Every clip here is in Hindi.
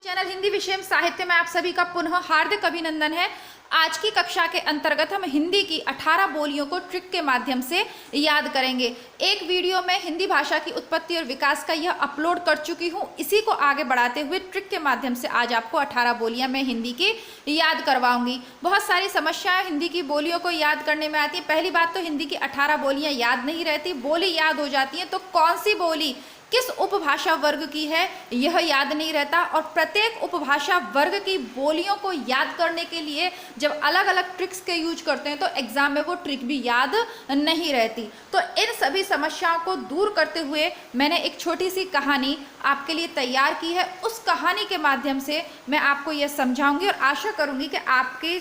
चैनल हिंदी विषय साहित्य में आप सभी का पुनः हार्दिक अभिनंदन है। आज की कक्षा के अंतर्गत हम हिंदी की 18 बोलियों को ट्रिक के माध्यम से याद करेंगे। एक वीडियो में हिंदी भाषा की उत्पत्ति और विकास का यह अपलोड कर चुकी हूँ। इसी को आगे बढ़ाते हुए ट्रिक के माध्यम से आज आपको 18 बोलियां मैं हिंदी की याद करवाऊंगी। बहुत सारी समस्याएं हिंदी की बोलियों को याद करने में आती हैं। पहली बात तो हिंदी की 18 बोलियां याद नहीं रहती, बोली याद हो जाती हैं। तो कौन सी बोली किस उपभाषा वर्ग की है यह याद नहीं रहता। और प्रत्येक उपभाषा वर्ग की बोलियों को याद करने के लिए जब अलग अलग ट्रिक्स के यूज करते हैं तो एग्जाम में वो ट्रिक भी याद नहीं रहती। तो इन सभी समस्याओं को दूर करते हुए मैंने एक छोटी सी कहानी आपके लिए तैयार की है। उस कहानी के माध्यम से मैं आपको यह समझाऊंगी और आशा करूंगी कि आपके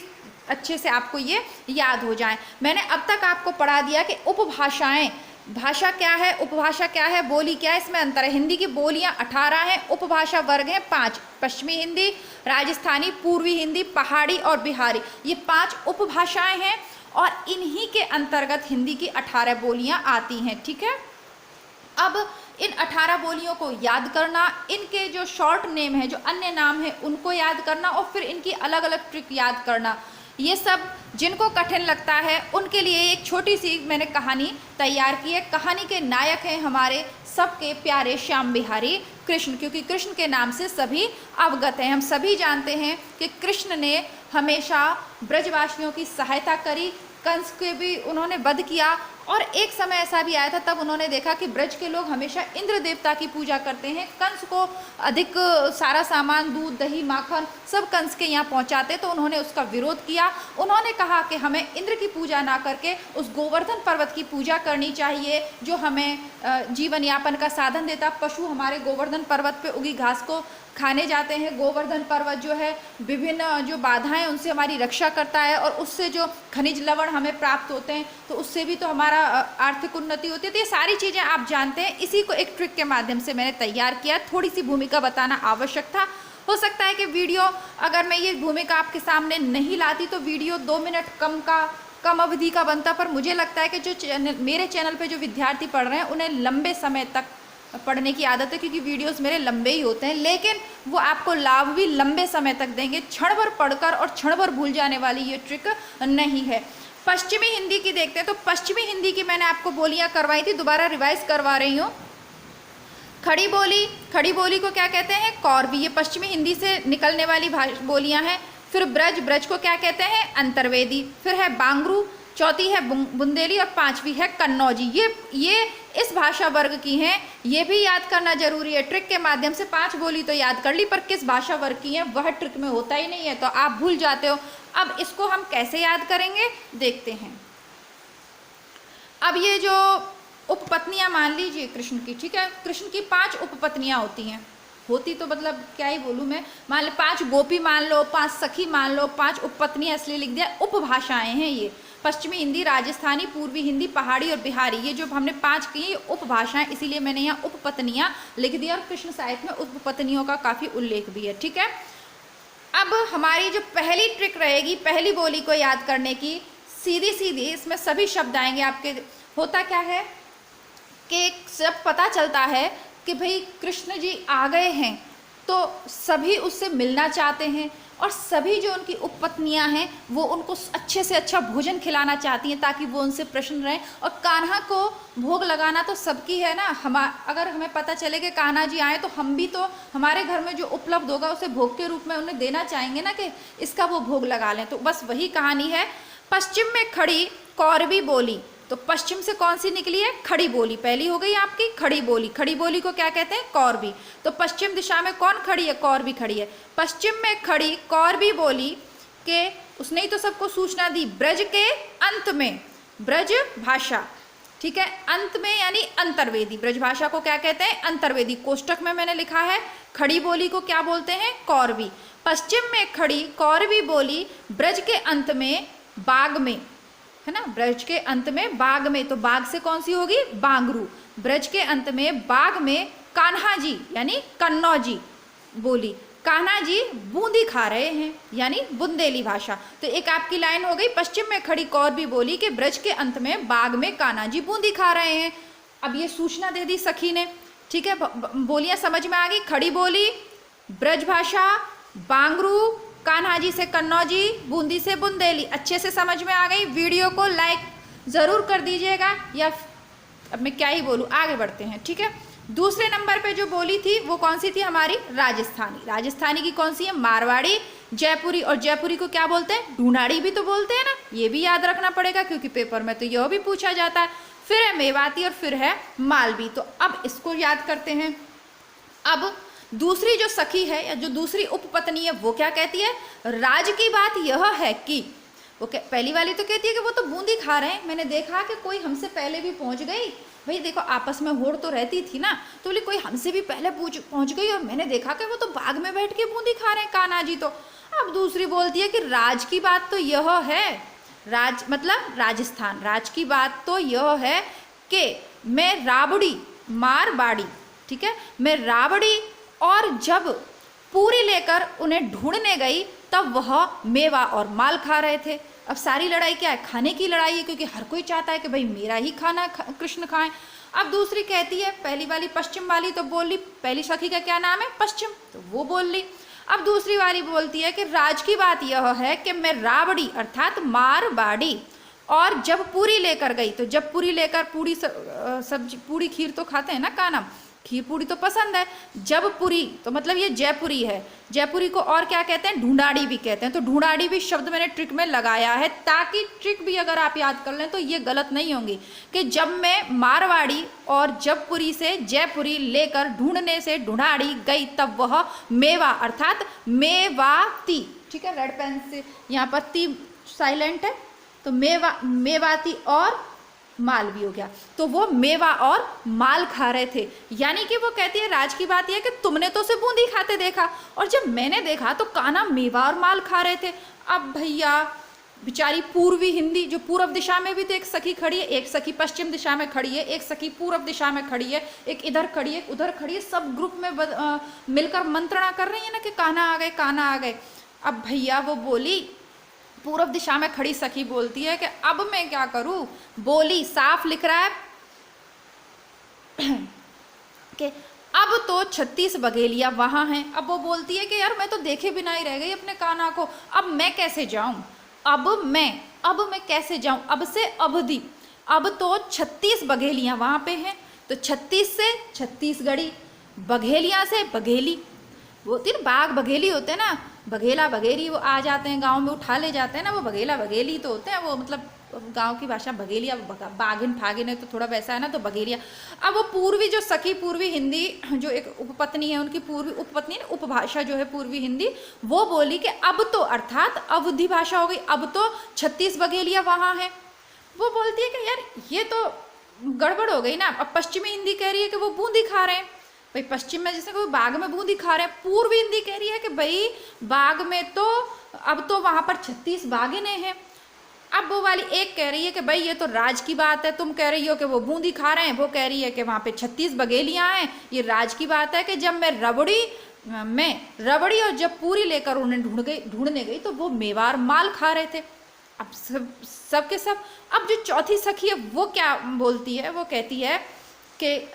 अच्छे से आपको ये याद हो जाए। मैंने अब तक आपको पढ़ा दिया कि उपभाषाएं, भाषा क्या है, उपभाषा क्या है, बोली क्या है, इसमें अंतर है। हिंदी की बोलियां 18 हैं, उपभाषा वर्ग हैं 5, पश्चिमी हिंदी, राजस्थानी, पूर्वी हिंदी, पहाड़ी और बिहारी। ये 5 उपभाषाएं हैं और इन्हीं के अंतर्गत हिंदी की 18 बोलियां आती हैं। ठीक है, अब इन 18 बोलियों को याद करना, इनके जो शॉर्ट नेम है, जो अन्य नाम है, उनको याद करना और फिर इनकी अलग अलग ट्रिक याद करना, ये सब जिनको कठिन लगता है उनके लिए एक छोटी सी मैंने कहानी तैयार की है। कहानी के नायक हैं हमारे सबके प्यारे श्याम बिहारी कृष्ण, क्योंकि कृष्ण के नाम से सभी अवगत हैं। हम सभी जानते हैं कि कृष्ण ने हमेशा ब्रजवासियों की सहायता करी, कंस के भी उन्होंने वध किया। और एक समय ऐसा भी आया था तब उन्होंने देखा कि ब्रज के लोग हमेशा इंद्र देवता की पूजा करते हैं, कंस को अधिक सारा सामान, दूध, दही, माखन सब कंस के यहाँ पहुँचाते, तो उन्होंने उसका विरोध किया। उन्होंने कहा कि हमें इंद्र की पूजा ना करके उस गोवर्धन पर्वत की पूजा करनी चाहिए जो हमें जीवन यापन का साधन देता। पशु हमारे गोवर्धन पर्वत पे उगी घास को खाने जाते हैं। गोवर्धन पर्वत जो है विभिन्न जो बाधाएं उनसे हमारी रक्षा करता है और उससे जो खनिज लवण हमें प्राप्त होते हैं तो उससे भी तो हमारा आर्थिक उन्नति होती है। तो ये सारी चीज़ें आप जानते हैं। इसी को एक ट्रिक के माध्यम से मैंने तैयार किया। थोड़ी सी भूमिका बताना आवश्यक था। हो सकता है कि वीडियो अगर मैं ये भूमिका आपके सामने नहीं लाती तो वीडियो 2 मिनट कम अवधि का बनता। पर मुझे लगता है कि जो मेरे चैनल पर जो विद्यार्थी पढ़ रहे हैं उन्हें लंबे समय तक पढ़ने की आदत है, क्योंकि वीडियोस मेरे लंबे ही होते हैं, लेकिन वो आपको लाभ भी लंबे समय तक देंगे। क्षण भर पढ़कर और क्षण भर भूल जाने वाली ये ट्रिक नहीं है। पश्चिमी हिंदी की देखते हैं तो पश्चिमी हिंदी की मैंने आपको बोलियां करवाई थी, दोबारा रिवाइज करवा रही हूँ। खड़ी बोली को क्या कहते हैं? कौरवी। ये पश्चिमी हिंदी से निकलने वाली बोलियाँ हैं। फिर ब्रज को क्या कहते हैं? अंतर्वेदी। फिर है बांगरू, चौथी है बुंदेली और 5वीं है कन्नौजी। ये इस भाषा वर्ग की हैं, ये भी याद करना जरूरी है। ट्रिक के माध्यम से 5 बोली तो याद कर ली, पर किस भाषा वर्ग की है वह ट्रिक में होता ही नहीं है, तो आप भूल जाते हो। अब इसको हम कैसे याद करेंगे देखते हैं। अब ये जो उपपत्नियां मान लीजिए कृष्ण की, ठीक है, कृष्ण की 5 उपपत्नियां होती तो मतलब क्या ही बोलूँ मैं, मान लो 5 गोपी मान लो, 5 सखी मान लो, 5 उपपत्नियां इसलिए लिख दिया। उपभाषाएं हैं ये, पश्चिमी हिंदी, राजस्थानी, पूर्वी हिंदी, पहाड़ी और बिहारी। ये जो हमने 5 की उपभाषाएं, इसीलिए मैंने यहाँ उपपत्नियां लिख दिया और कृष्ण साहित्य में उपपत्नियों का काफ़ी उल्लेख भी है। ठीक है, अब हमारी जो पहली ट्रिक रहेगी पहली बोली को याद करने की, सीधी इसमें सभी शब्द आएंगे आपके। होता क्या है कि जब पता चलता है कि भाई कृष्ण जी आ गए हैं तो सभी उससे मिलना चाहते हैं और सभी जो उनकी उपपत्नियां हैं वो उनको अच्छे से अच्छा भोजन खिलाना चाहती हैं ताकि वो उनसे प्रसन्न रहें। और कान्हा को भोग लगाना तो सबकी है ना। अगर हमें पता चले कि कान्हा जी आए तो हम भी तो हमारे घर में जो उपलब्ध होगा उसे भोग के रूप में उन्हें देना चाहेंगे ना, कि इसका वो भोग लगा लें। तो बस वही कहानी है। पश्चिम में खड़ी कौरवी बोली, तो पश्चिम से कौन सी निकली है? खड़ी बोली। पहली हो गई आपकी खड़ी बोली। खड़ी बोली को क्या कहते हैं? कौरवी। तो पश्चिम दिशा में कौन खड़ी है? कौरवी खड़ी है। पश्चिम में खड़ी कौरवी बोली के उसने ही तो सबको सूचना दी ब्रज के अंत में, ब्रज भाषा, ठीक है, अंत में यानी अंतर्वेदी। ब्रज भाषा को क्या कहते हैं? अंतर्वेदी। कोष्टक में मैंने लिखा है खड़ी बोली को क्या बोलते हैं? कौरवी। पश्चिम में खड़ी कौरवी बोली ब्रज के अंत में बाग में, है ना, ब्रज के अंत में बाग में, तो बाग से कौन सी होगी? बांगरू। ब्रज के अंत में बाग में कान्हा जी यानी कन्नौजी बोली। कान्हा जी बूंदी खा रहे हैं यानी बुंदेली भाषा। तो एक आपकी लाइन हो गई, पश्चिम में खड़ी कौरवी बोली कि ब्रज के अंत में बाग में कान्हा जी बूंदी खा रहे हैं। अब ये सूचना दे दी सखी ने, ठीक है, बोलियां समझ में आ गई। खड़ी बोली ब्रज भाषा, बांगरू, कान्हाजी से कन्नौजी, बूंदी से बुंदेली। अच्छे से समझ में आ गई? वीडियो को लाइक ज़रूर कर दीजिएगा, या अब मैं क्या ही बोलूँ, आगे बढ़ते हैं। ठीक है, दूसरे नंबर पे जो बोली थी वो कौन सी थी हमारी? राजस्थानी। राजस्थानी की कौन सी है? मारवाड़ी, जयपुरी। और जयपुरी को क्या बोलते हैं? ढूंढाड़ी भी तो बोलते हैं ना, ये भी याद रखना पड़ेगा क्योंकि पेपर में तो यह भी पूछा जाता है। फिर है मेवाती और फिर है मालवी। तो अब इसको याद करते हैं। अब दूसरी जो सखी है या जो दूसरी उपपत्नी है वो क्या कहती है? राज की बात यह है कि वो पहली वाली तो कहती है कि वो तो बूंदी खा रहे हैं, मैंने देखा कि कोई हमसे पहले भी पहुंच गई। भाई देखो आपस में होड़ तो रहती थी ना, तो बोली कोई हमसे भी पहले पहुंच गई और मैंने देखा कि वो तो बाग में बैठ के बूंदी खा रहे हैं कान्हा जी। तो अब दूसरी बोलती है कि राज की बात तो यह है, राज मतलब राजस्थान, राज की बात तो यह है कि मैं राबड़ी मारवाड़ी, ठीक है, मैं राबड़ी, और जब पूरी लेकर उन्हें ढूंढने गई तब वह मेवा और माल खा रहे थे। अब सारी लड़ाई क्या है? खाने की लड़ाई है, क्योंकि हर कोई चाहता है कि भाई मेरा ही खाना कृष्ण खाएं। अब दूसरी कहती है, पहली वाली पश्चिम वाली तो बोल ली, पहली सखी का क्या नाम है? पश्चिम, तो वो बोल ली। अब दूसरी वाली बोलती है कि राज की बात यह है कि मैं राबड़ी अर्थात मारवाड़ी, और जब पूरी लेकर गई, तो जब पूरी लेकर, पूरी सब्जी, पूरी खीर तो खाते हैं ना कान्हा, खीर पूरी तो पसंद है। जब पूरी तो मतलब ये जयपुरी है, जयपुरी को और क्या कहते हैं? ढूंढाड़ी भी कहते हैं। तो ढूंढाड़ी भी शब्द मैंने ट्रिक में लगाया है ताकि ट्रिक भी अगर आप याद कर लें तो ये गलत नहीं होंगी कि जब मैं मारवाड़ी और जबपुरी से जयपुरी लेकर ढूंढने से ढूंढाड़ी गई तब वह मेवा अर्थात मेवाती, ठीक है, रेड पेन से यहाँ पर ती साइलेंट है, तो मेवाती और माल भी हो गया। तो वो मेवा और माल खा रहे थे, यानी कि वो कहती है राज की बात यह है कि तुमने तो उसे बूंदी खाते देखा और जब मैंने देखा तो कान्हा मेवा और माल खा रहे थे। अब भैया बेचारी पूर्वी हिंदी, जो पूर्व दिशा में भी तो एक सखी खड़ी है, एक सखी पश्चिम दिशा में खड़ी है, एक सखी पूर्व दिशा में खड़ी है, एक इधर खड़ी है, उधर खड़ी है, सब ग्रुप में मिलकर मंत्रणा कर रही है ना कि कान्हा आ गए, कान्हा आ गए। अब भैया वो बोली, पूर्व दिशा में खड़ी सखी बोलती है कि अब मैं क्या करूं? बोली, साफ लिख रहा है कि अब तो 36 बघेलियां वहां हैं। अब वो बोलती है कि यार मैं तो देखे बिना ही रह गई अपने कान्हा को, अब मैं कैसे जाऊं? अब मैं कैसे जाऊं? अब से अवधि, अब तो 36 बघेलियां वहां पे हैं, तो 36 से छत्तीसगढ़ी, बघेलियां से बघेली, वो तीन बाघ बघेली होते हैं ना, बघेला बघेली, वो आ जाते हैं गांव में, उठा ले जाते हैं ना, वो बघेला बघेली तो होते हैं, वो मतलब गांव की भाषा बघेलिया, बाघिन फागिन है तो थोड़ा वैसा है ना, तो बघेलिया। अब वो पूर्वी जो सखी, पूर्वी हिंदी जो एक उपपत्नी है, उनकी पूर्वी उपपत्नी उपभाषा जो है पूर्वी हिंदी, वो बोली कि अब तो अर्थात अवधि भाषा हो गई, अब तो 36 बघेलिया वहां है। वो बोलती है कि यार ये तो गड़बड़ हो गई ना। अब पश्चिमी हिंदी कह रही है कि वो बूंदी खा रहे हैं, भाई पश्चिम में जैसे कोई बाग में बूंदी खा रहे हैं, पूर्वी हिंदी कह रही है कि भाई बाग में तो अब तो वहां पर 36 बागिने हैं। अब वो वाली एक कह रही है कि भाई ये तो राज की बात है, तुम कह रही हो कि वो बूंदी खा रहे हैं, वो कह रही है कि वहां पे 36 बघेलियां हैं, ये राज की बात है कि जब मैं रबड़ी और जब पूरी लेकर उन्हें ढूंढने गई तो वो मेवार माल खा रहे थे। अब सब के सब। अब जो चौथी सखी है वो क्या बोलती है? वो कहती है कि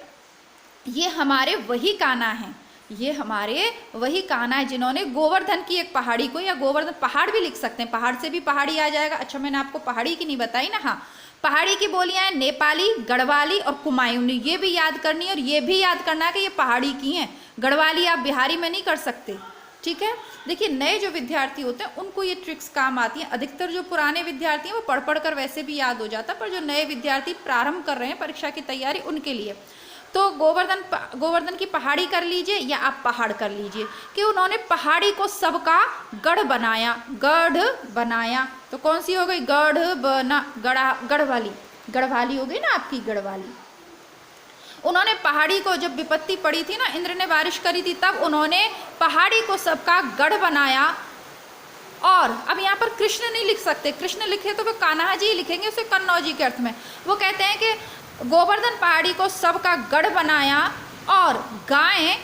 ये हमारे वही कान्हा हैं, ये हमारे वही कान्हा है जिन्होंने गोवर्धन की एक पहाड़ी को, या गोवर्धन पहाड़ भी लिख सकते हैं, पहाड़ से भी पहाड़ी आ जाएगा। अच्छा मैंने आपको पहाड़ी की नहीं बताई ना, हाँ पहाड़ी की बोलियां हैं नेपाली, गढ़वाली और कुमायूनी, ये भी याद करनी है और ये भी याद करना है कि ये पहाड़ी की हैं। गढ़वाली आप बिहारी में नहीं कर सकते, ठीक है। देखिए नए जो विद्यार्थी होते हैं उनको ये ट्रिक्स काम आती हैं, अधिकतर जो पुराने विद्यार्थी हैं वो पढ़ कर वैसे भी याद हो जाता है, पर जो नए विद्यार्थी प्रारंभ कर रहे हैं परीक्षा की तैयारी उनके लिए तो गोवर्धन की पहाड़ी कर लीजिए या आप पहाड़ कर लीजिए कि उन्होंने पहाड़ी को सबका गढ़ बनाया। तो कौन सी हो गई? गढ़वाली हो गई ना आपकी, गढ़वाली। उन्होंने पहाड़ी को, जब विपत्ति पड़ी थी ना, इंद्र ने बारिश करी थी, तब उन्होंने पहाड़ी को सबका गढ़ बनाया। और अब यहाँ पर कृष्ण नहीं लिख सकते, कृष्ण लिखे तो वो कान्हा जी लिखेंगे, उसे कन्नौजी के अर्थ में। वो कहते हैं कि गोवर्धन पहाड़ी को सबका गढ़ बनाया और गायें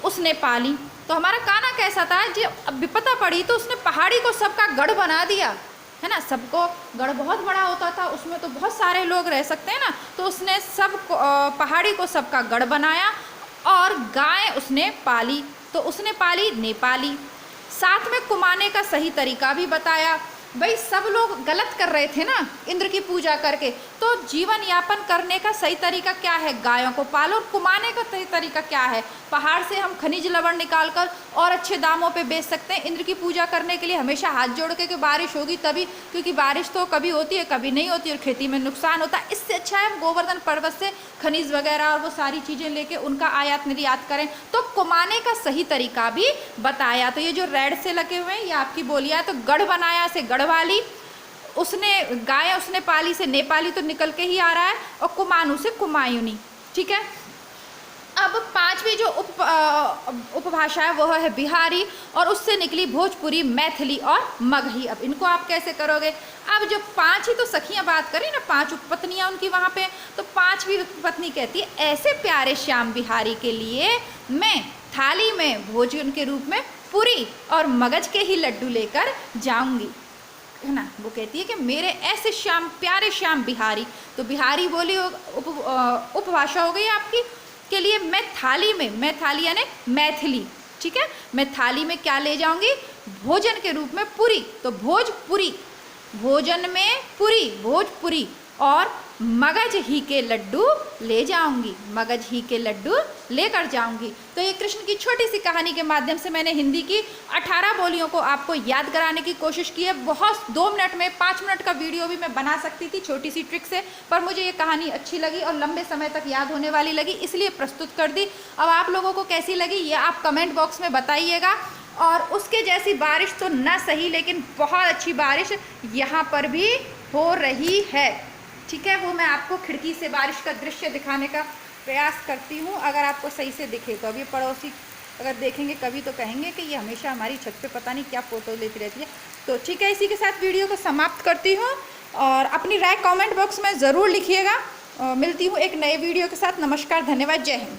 उसने पाली। तो हमारा कान्हा कैसा था? जब विपदा पड़ी तो उसने पहाड़ी को सबका गढ़ बना दिया, है ना। सबको गढ़ बहुत बड़ा होता था, उसमें तो बहुत सारे लोग रह सकते हैं ना, तो उसने सब पहाड़ी को सबका गढ़ बनाया और गाय उसने पाली। तो उसने पाली नेपाली। साथ में कुमाने का सही तरीका भी बताया। भाई सब लोग गलत कर रहे थे ना इंद्र की पूजा करके, तो जीवन यापन करने का सही तरीका क्या है, गायों को पालो। कुमाने का सही तरीका क्या है, पहाड़ से हम खनिज लवण निकाल कर और अच्छे दामों पे बेच सकते हैं। इंद्र की पूजा करने के लिए हमेशा हाथ जोड़ के कि बारिश होगी तभी, क्योंकि बारिश तो कभी होती है कभी नहीं होती और खेती में नुकसान होता है। इससे अच्छा है हम गोवर्धन पर्वत से खनिज वगैरह और वो सारी चीज़ें लेके उनका आयात निर्यात करें। तो कुमाने का सही तरीका भी बताया। तो ये जो रेड से लगे हुए हैं ये आपकी बोलियाँ। तो गढ़ बनाया से गढ़वाली, उसने गाय उसने पाली से नेपाली तो निकल के ही आ रहा है, और कुमानू से कुमायूनी। ठीक है। अब पांचवी जो उपभाषा है वो है बिहारी, और उससे निकली भोजपुरी, मैथिली और मगही। अब इनको आप कैसे करोगे। अब जो पांच ही तो सखियां बात करें ना, पांच उपपत्नियां उनकी वहां पे, तो पांचवी उपपत्नी कहती है, ऐसे प्यारे श्याम बिहारी के लिए मैं थाली में भोजन के रूप में पूरी और मगज के ही लड्डू लेकर जाऊंगी, है ना। वो कहती है कि मेरे ऐसे श्याम प्यारे श्याम बिहारी, तो बिहारी बोली उपभाषा हो गई आपकी के लिए मैं थाली में, मैं थाली यानी मैथिली, ठीक है, मैं थाली में क्या ले जाऊंगी, भोजन के रूप में पूरी, तो भोजपुरी, भोजन में पूरी भोजपुरी, और मगज ही के लड्डू ले जाऊंगी, मगज ही के लड्डू लेकर जाऊंगी। तो ये कृष्ण की छोटी सी कहानी के माध्यम से मैंने हिंदी की 18 बोलियों को आपको याद कराने की कोशिश की है। बहुत 2 मिनट में 5 मिनट का वीडियो भी मैं बना सकती थी छोटी सी ट्रिक से, पर मुझे ये कहानी अच्छी लगी और लंबे समय तक याद होने वाली लगी, इसलिए प्रस्तुत कर दी। अब आप लोगों को कैसी लगी ये आप कमेंट बॉक्स में बताइएगा। और उसके जैसी बारिश तो ना सही, लेकिन बहुत अच्छी बारिश यहाँ पर भी हो रही है। ठीक है, वो मैं आपको खिड़की से बारिश का दृश्य दिखाने का प्रयास करती हूँ, अगर आपको सही से दिखे तो। अभी पड़ोसी अगर देखेंगे कभी तो कहेंगे कि ये हमेशा हमारी छत पे पता नहीं क्या फ़ोटो लेती रहती है। तो ठीक है, इसी के साथ वीडियो को समाप्त करती हूँ, और अपनी राय कमेंट बॉक्स में ज़रूर लिखिएगा। मिलती हूँ एक नए वीडियो के साथ। नमस्कार, धन्यवाद, जय हिंद।